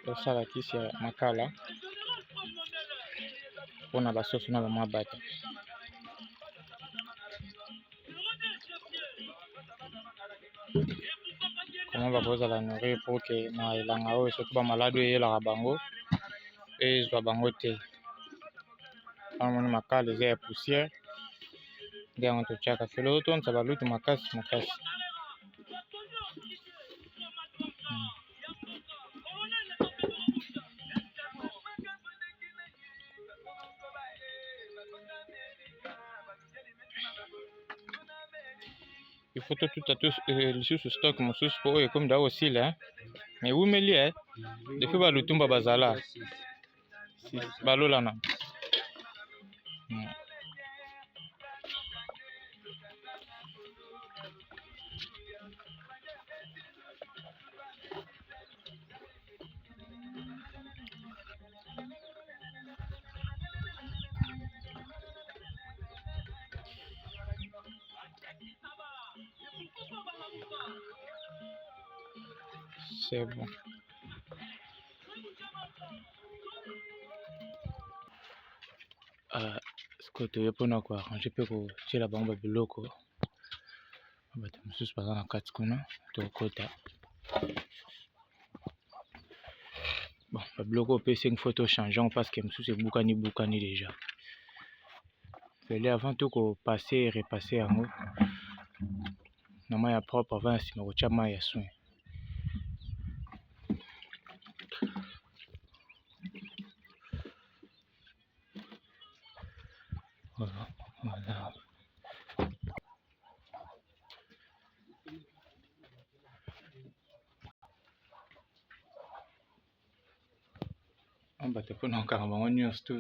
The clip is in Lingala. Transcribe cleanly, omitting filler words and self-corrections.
Tosala kisi ya makala mpona basoso na bamabata. Comment bakozala nourrir pour que na elanga oyo soki bamaladi oyo eyelaka bango ezwa bango te. Amoni makala eza ya poussière nde yango totyaka felo otonisa balutu makasi makasi. Il faut tout à tout lisusu stock mosusu po oyo ekomi da osila mais wumeli depuis balutumba bazala balolana. C'est bon. Sikoyo toye mpona koarrange mpe kotiela bango babiloko bato mosusu baza na kati kuna tokota. Bon, babiloko oyo mpe esengi fo tochangeango parce que mosusu ebukani déjà. Fele avant tokopase e repase yango na mai ya propre avant ya nsima kotia mai ya soin. Voilà. Bato mpona kokanga bango nyonso tu